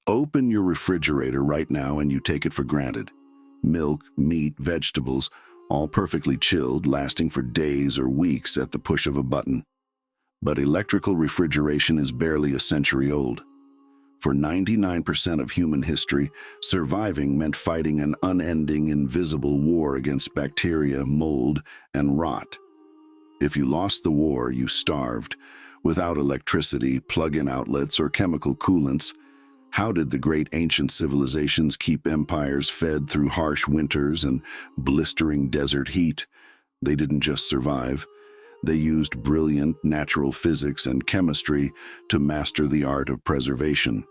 Open your refrigerator right now and you take it for granted. Milk, meat, vegetables, all perfectly chilled, lasting for days or weeks at the push of a button. But electrical refrigeration is barely a century old. For 99% of human history, surviving meant fighting an unending, invisible war against bacteria, mold, and rot. If you lost the war, you starved. Without electricity, plug-in outlets, or chemical coolants, how did the great ancient civilizations keep empires fed through harsh winters and blistering desert heat? They didn't just survive. They used brilliant natural physics and chemistry to master the art of preservation.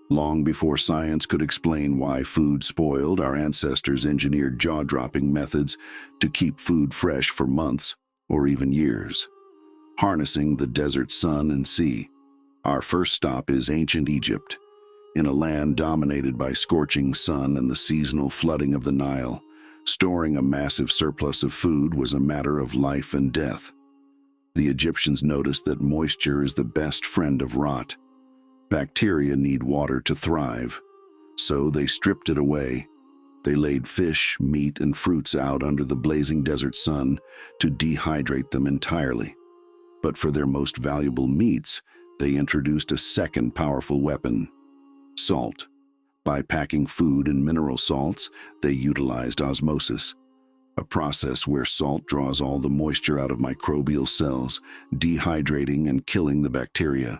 Long before science could explain why food spoiled, our ancestors engineered jaw-dropping methods to keep food fresh for months or even years. Harnessing the desert sun and sea. Our first stop is ancient Egypt. In a land dominated by scorching sun and the seasonal flooding of the Nile, storing a massive surplus of food was a matter of life and death. The Egyptians noticed that moisture is the best friend of rot. Bacteria need water to thrive, so they stripped it away. They laid fish, meat, and fruits out under the blazing desert sun to dehydrate them entirely. But for their most valuable meats, they introduced a second powerful weapon: salt. By packing food in mineral salts, they utilized osmosis, a process where salt draws all the moisture out of microbial cells, dehydrating and killing the bacteria.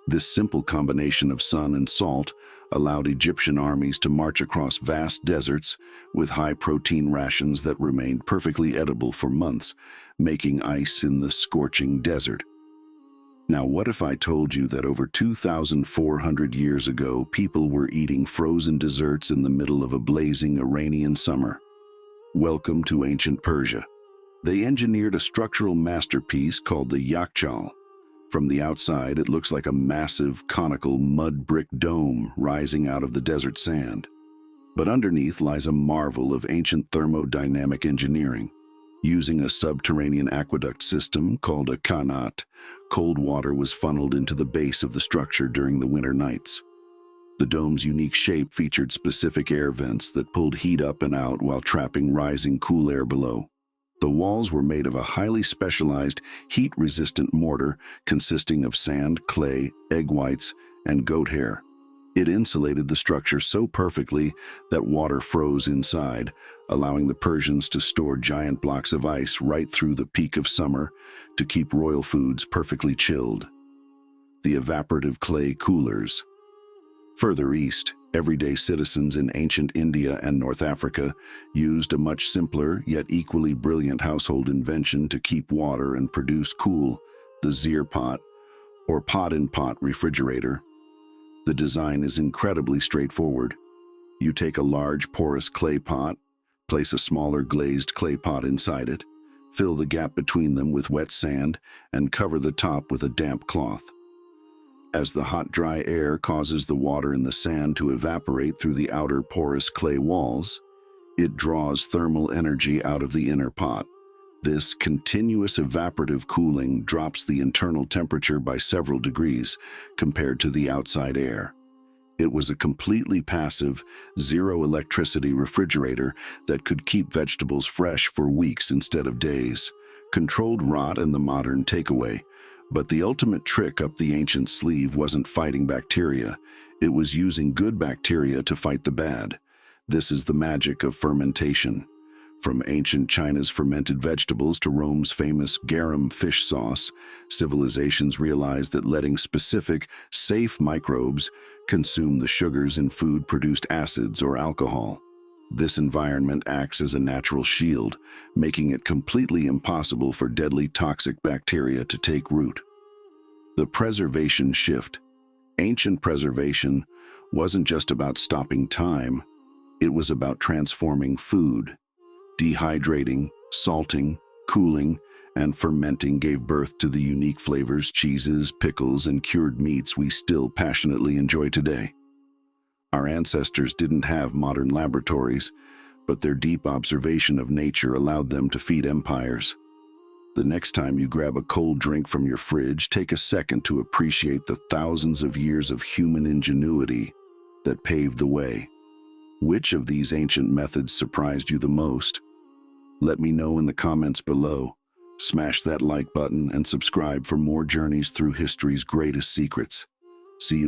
This simple combination of sun and salt allowed Egyptian armies to march across vast deserts with high-protein rations that remained perfectly edible for months, making ice in the scorching desert. Now, what if I told you that over 2,400 years ago, people were eating frozen desserts in the middle of a blazing Iranian summer? Welcome to ancient Persia. They engineered a structural masterpiece called the Yakhchal. From the outside, it looks like a massive, conical mud brick dome rising out of the desert sand. But underneath lies a marvel of ancient thermodynamic engineering. Using a subterranean aqueduct system called a qanat, cold water was funneled into the base of the structure during the winter nights. The dome's unique shape featured specific air vents that pulled heat up and out while trapping rising cool air below. The walls were made of a highly specialized, heat-resistant mortar consisting of sand, clay, egg whites, and goat hair. It insulated the structure so perfectly that water froze inside, allowing the Persians to store giant blocks of ice right through the peak of summer to keep royal foods perfectly chilled. The evaporative clay coolers. Further east, everyday citizens in ancient India and North Africa used a much simpler yet equally brilliant household invention to keep water and produce cool: the Zeer Pot, or pot-in-pot refrigerator. The design is incredibly straightforward. You take a large porous clay pot, place a smaller glazed clay pot inside it, fill the gap between them with wet sand, and cover the top with a damp cloth. As the hot, dry air causes the water in the sand to evaporate through the outer porous clay walls, it draws thermal energy out of the inner pot. This continuous evaporative cooling drops the internal temperature by several degrees compared to the outside air. It was a completely passive, zero-electricity refrigerator that could keep vegetables fresh for weeks instead of days. Controlled rot and the modern takeaway. But the ultimate trick up the ancient sleeve wasn't fighting bacteria. It was using good bacteria to fight the bad. This is the magic of fermentation. From ancient China's fermented vegetables to Rome's famous Garum fish sauce, civilizations realized that letting specific, safe microbes consume the sugars in food produced acids or alcohol. This environment acts as a natural shield, making it completely impossible for deadly toxic bacteria to take root. The preservation shift. Ancient preservation wasn't just about stopping time, it was about transforming food. Dehydrating, salting, cooling, and fermenting gave birth to the unique flavors, cheeses, pickles, and cured meats we still passionately enjoy today. Our ancestors didn't have modern laboratories, but their deep observation of nature allowed them to feed empires. The next time you grab a cold drink from your fridge, take a second to appreciate the thousands of years of human ingenuity that paved the way. Which of these ancient methods surprised you the most? Let me know in the comments below. Smash that like button and subscribe for more journeys through history's greatest secrets. See you